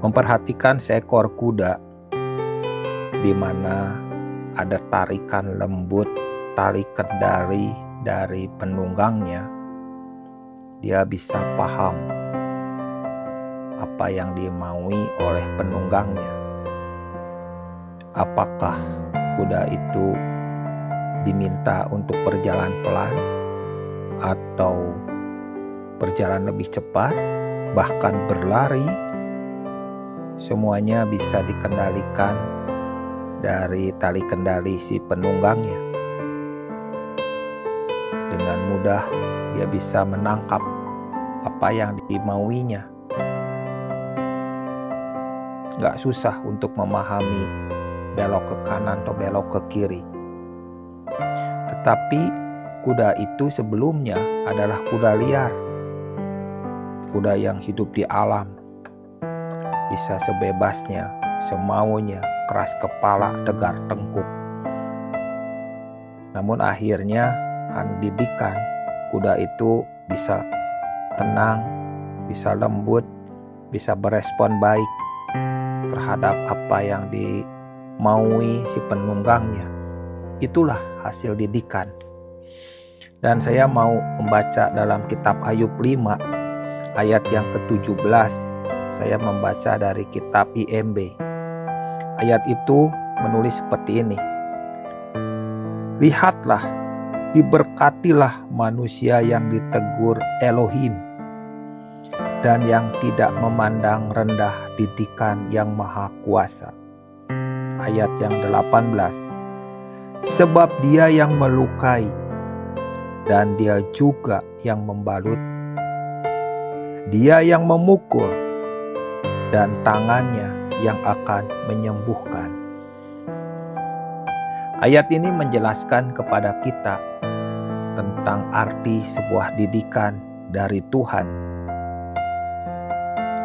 memperhatikan seekor kuda di mana ada tarikan lembut tali kendali dari penunggangnya, dia bisa paham apa yang dimaui oleh penunggangnya. Apakah kuda itu diminta untuk berjalan pelan atau berjalan lebih cepat, bahkan berlari? Semuanya bisa dikendalikan dari tali kendali si penunggangnya. Dengan mudah dia bisa menangkap apa yang dimauinya. Gak susah untuk memahami belok ke kanan atau belok ke kiri. Tetapi kuda itu sebelumnya adalah kuda liar. Kuda yang hidup di alam. Bisa sebebasnya, semaunya, keras kepala, tegar tengkuk. Namun akhirnya kan didikan, kuda itu bisa tenang, bisa lembut, bisa berespon baik terhadap apa yang dimaui si penunggangnya. Itulah hasil didikan. Dan saya mau membaca dalam kitab Ayub 5 ayat yang ke-17. Saya membaca dari kitab IMB. Ayat itu menulis seperti ini. Lihatlah, diberkatilah manusia yang ditegur Elohim dan yang tidak memandang rendah didikan yang maha kuasa. Ayat yang 18. Sebab dia yang melukai dan dia juga yang membalut. Dia yang memukul dan tangannya yang akan menyembuhkan. Ayat ini menjelaskan kepada kita tentang arti sebuah didikan dari Tuhan.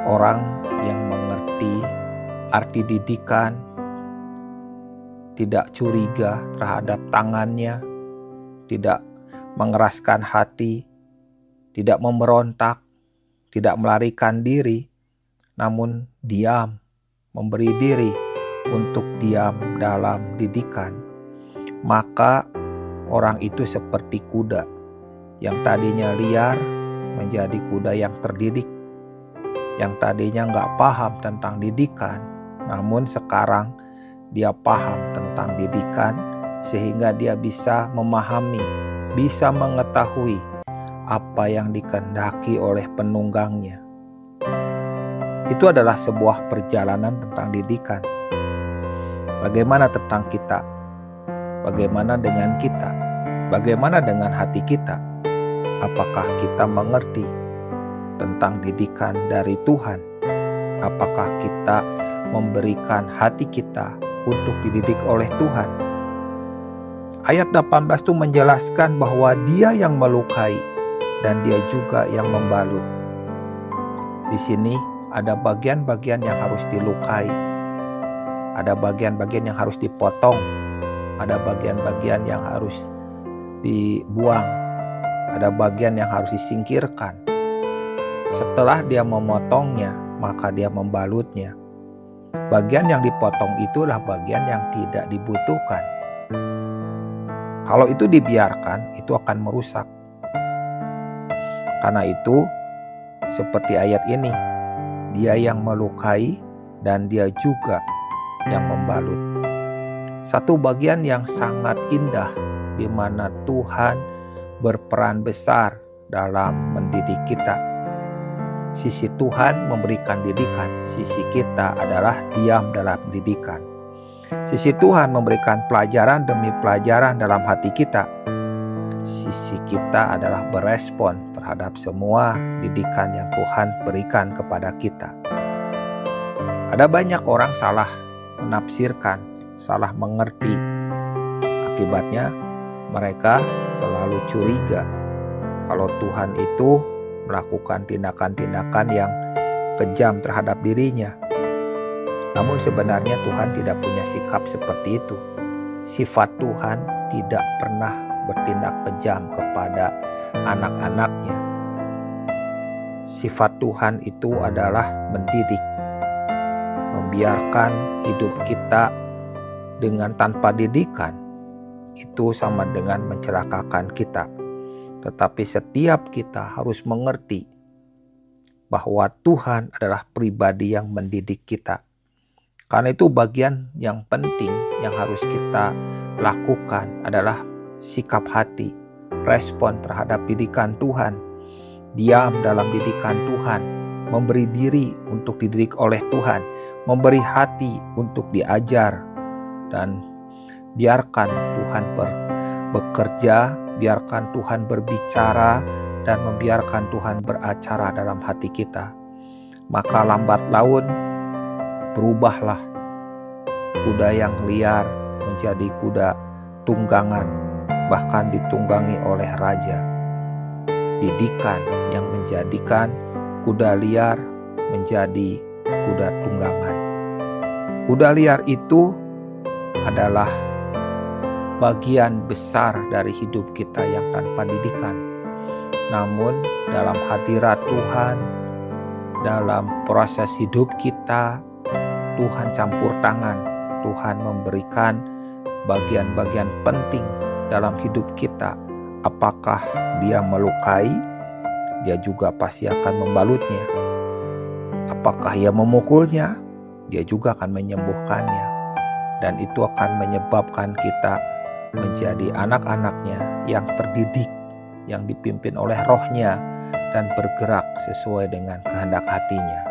Orang yang mengerti arti didikan tidak curiga terhadap tangannya, tidak mengeraskan hati, tidak memberontak, tidak melarikan diri, namun diam, memberi diri untuk diam dalam didikan. Maka orang itu seperti kuda yang tadinya liar menjadi kuda yang terdidik, yang tadinya gak paham tentang didikan, namun sekarang dia paham tentang didikan sehingga dia bisa memahami, bisa mengetahui apa yang dikehendaki oleh penunggangnya. Itu adalah sebuah perjalanan tentang didikan. Bagaimana tentang kita? Bagaimana dengan kita? Bagaimana dengan hati kita? Apakah kita mengerti tentang didikan dari Tuhan? Apakah kita memberikan hati kita untuk dididik oleh Tuhan? Ayat 18 itu menjelaskan bahwa dia yang melukai dan dia juga yang membalut. Di sini ada bagian-bagian yang harus dilukai, ada bagian-bagian yang harus dipotong, ada bagian-bagian yang harus dibuang, ada bagian yang harus disingkirkan. Setelah dia memotongnya, maka dia membalutnya. Bagian yang dipotong itulah bagian yang tidak dibutuhkan. Kalau itu dibiarkan, itu akan merusak. Karena itu, seperti ayat ini, dia yang melukai dan dia juga yang membalut. Satu bagian yang sangat indah di mana Tuhan berperan besar dalam mendidik kita. Sisi Tuhan memberikan didikan, sisi kita adalah diam dalam didikan. Sisi Tuhan memberikan pelajaran demi pelajaran dalam hati kita. Sisi kita adalah berespon terhadap semua didikan yang Tuhan berikan kepada kita. Ada banyak orang salah menafsirkan, salah mengerti. Akibatnya mereka selalu curiga kalau Tuhan itu melakukan tindakan-tindakan yang kejam terhadap dirinya. Namun sebenarnya Tuhan tidak punya sikap seperti itu. Sifat Tuhan tidak pernah bertindak kejam kepada anak-anaknya. Sifat Tuhan itu adalah mendidik. membiarkan hidup kita dengan tanpa didikan, itu sama dengan mencelakakan kita. Tetapi setiap kita harus mengerti bahwa Tuhan adalah pribadi yang mendidik kita. Karena itu bagian yang penting yang harus kita lakukan adalah sikap hati, respon terhadap didikan Tuhan, diam dalam didikan Tuhan, memberi diri untuk dididik oleh Tuhan, memberi hati untuk diajar, dan biarkan Tuhan bekerja, biarkan Tuhan berbicara, dan membiarkan Tuhan beracara dalam hati kita. Maka lambat laun berubahlah kuda yang liar menjadi kuda tunggangan, bahkan ditunggangi oleh raja. Didikan yang menjadikan kuda liar menjadi kuda tunggangan. Kuda liar itu adalah bagian besar dari hidup kita yang tanpa didikan. Namun dalam hadirat Tuhan, dalam proses hidup kita, Tuhan campur tangan. Tuhan memberikan bagian-bagian penting dalam hidup kita. Apakah dia melukai? Dia juga pasti akan membalutnya. Apakah ia memukulnya? Dia juga akan menyembuhkannya. Dan itu akan menyebabkan kita menjadi anak-anaknya yang terdidik, yang dipimpin oleh rohnya, dan bergerak sesuai dengan kehendak hatinya.